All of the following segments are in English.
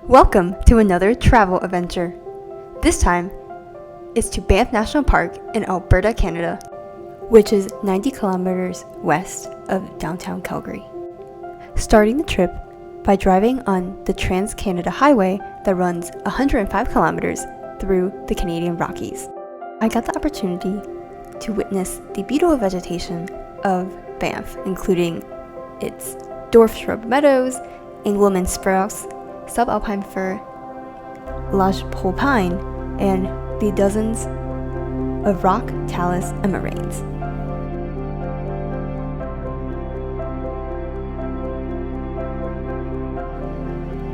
Welcome to another travel adventure. This time, it's to Banff National Park in Alberta, Canada, which is 90 kilometers west of downtown Calgary. Starting the trip by driving on the Trans-Canada Highway that runs 105 kilometers through the Canadian Rockies. I got the opportunity to witness the beautiful vegetation of Banff, including its dwarf shrub meadows, Engelmann spruce, subalpine fir, lodgepole pine, and the dozens of rock, talus, and moraines.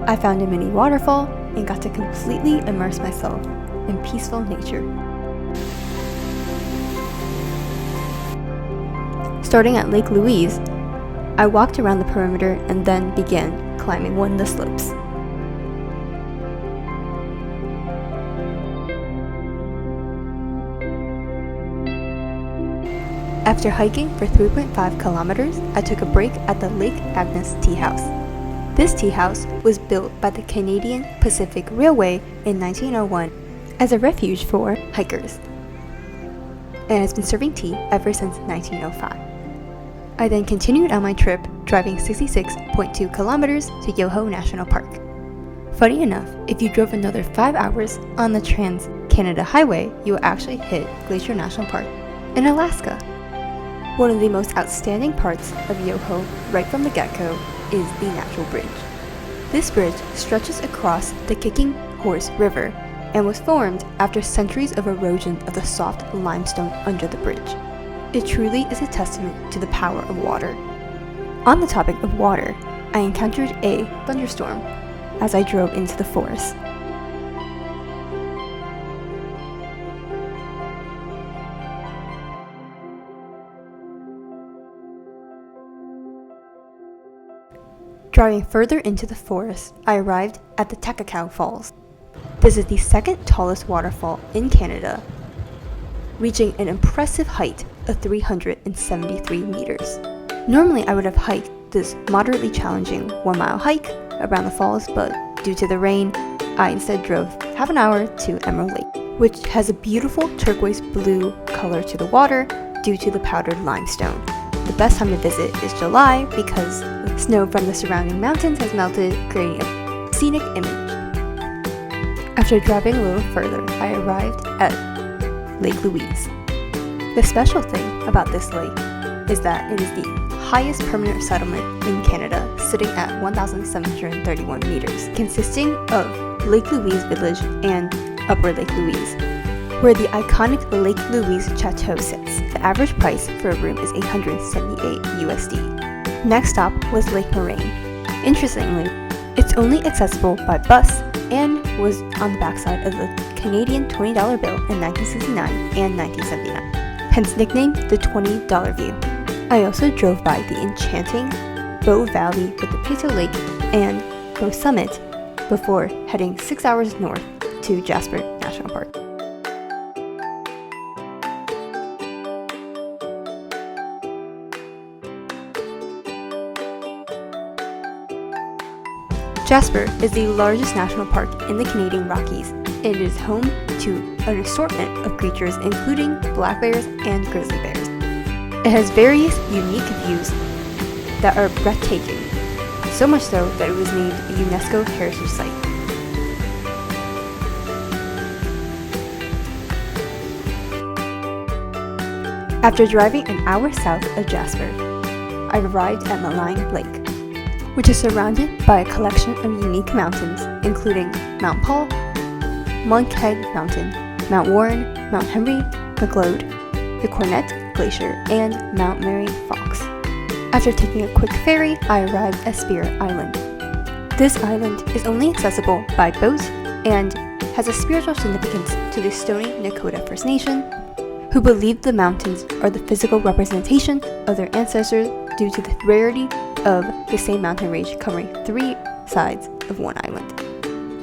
I found a mini waterfall and got to completely immerse myself in peaceful nature. Starting at Lake Louise, I walked around the perimeter and then began climbing one of the slopes. After hiking for 3.5 kilometers, I took a break at the Lake Agnes Tea House. This tea house was built by the Canadian Pacific Railway in 1901 as a refuge for hikers, and has been serving tea ever since 1905. I then continued on my trip, driving 66.2 kilometers to Yoho National Park. Funny enough, if you drove another 5 hours on the Trans-Canada Highway, you will actually hit Glacier National Park in Alaska. One of the most outstanding parts of Yoho, right from the get-go, is the natural bridge. This bridge stretches across the Kicking Horse River and was formed after centuries of erosion of the soft limestone under the bridge. It truly is a testament to the power of water. On the topic of water, I encountered a thunderstorm as I drove into the forest. Driving further into the forest, I arrived at the Takakau Falls. This is the second tallest waterfall in Canada, reaching an impressive height of 373 meters. Normally I would have hiked this moderately challenging 1 mile hike around the falls, but due to the rain, I instead drove half an hour to Emerald Lake, which has a beautiful turquoise blue color to the water due to the powdered limestone. The best time to visit is July because snow from the surrounding mountains has melted, creating a scenic image. After driving a little further, I arrived at Lake Louise. The special thing about this lake is that it is the highest permanent settlement in Canada, sitting at 1,731 meters, consisting of Lake Louise Village and Upper Lake Louise, where the iconic Lake Louise Chateau sits. The average price for a room is $878 USD. Next stop was Lake Moraine. Interestingly, it's only accessible by bus and was on the backside of the Canadian $20 bill in 1969 and 1979, hence nicknamed the $20 View. I also drove by the enchanting Bow Valley with the Pito Lake and Bow Summit before heading 6 hours north to Jasper National Park. Jasper is the largest national park in the Canadian Rockies. It is home to an assortment of creatures including black bears and grizzly bears. It has various unique views that are breathtaking, so much so that it was named a UNESCO Heritage Site. After driving an hour south of Jasper, I arrived at Malign Lake, which is surrounded by a collection of unique mountains, including Mount Paul, Monkhead Mountain, Mount Warren, Mount Henry, McLeod, the Cornet Glacier, and Mount Mary Fox. After taking a quick ferry, I arrived at Spirit Island. This island is only accessible by boat and has a spiritual significance to the Stoney Nakoda First Nation, who believe the mountains are the physical representation of their ancestors due to the rarity of the same mountain range covering 3 sides of one island,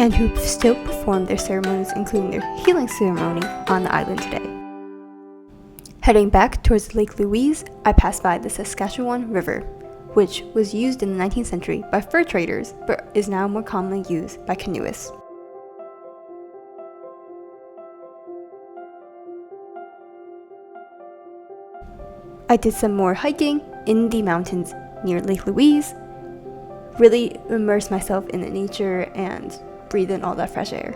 and who still perform their ceremonies, including their healing ceremony, on the island today. Heading back towards Lake Louise, I passed by the Saskatchewan River, which was used in the 19th century by fur traders but is now more commonly used by canoeists. I did some more hiking in the mountains near Lake Louise, really immersed myself in the nature and breathed in all that fresh air.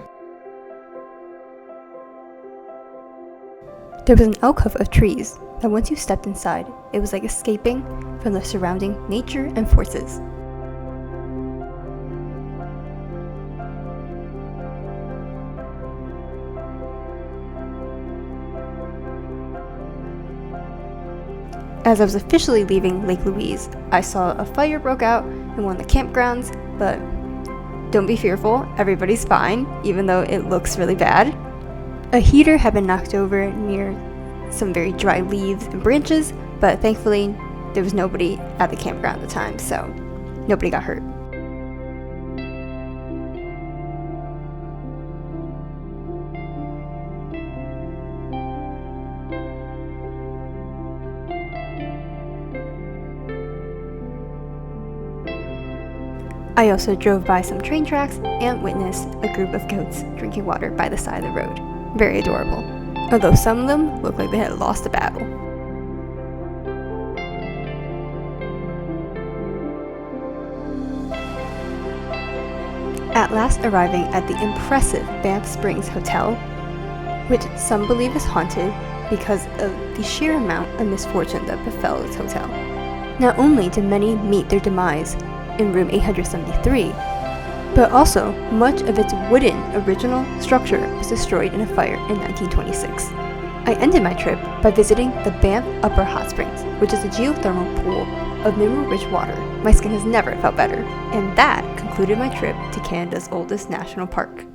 There was an alcove of trees that once you stepped inside, it was like escaping from the surrounding nature and forces. As I was officially leaving Lake Louise, I saw a fire broke out in one of the campgrounds, but don't be fearful, everybody's fine, even though it looks really bad. A heater had been knocked over near some very dry leaves and branches, but thankfully there was nobody at the campground at the time, so nobody got hurt. I also drove by some train tracks and witnessed a group of goats drinking water by the side of the road. Very adorable, although some of them looked like they had lost a battle. At last arriving at the impressive Banff Springs Hotel, which some believe is haunted because of the sheer amount of misfortune that befell this hotel. Not only did many meet their demise in room 873, but also much of its wooden original structure was destroyed in a fire in 1926. I ended my trip by visiting the Banff Upper Hot Springs, which is a geothermal pool of mineral-rich water. My skin has never felt better, and that concluded my trip to Canada's oldest national park.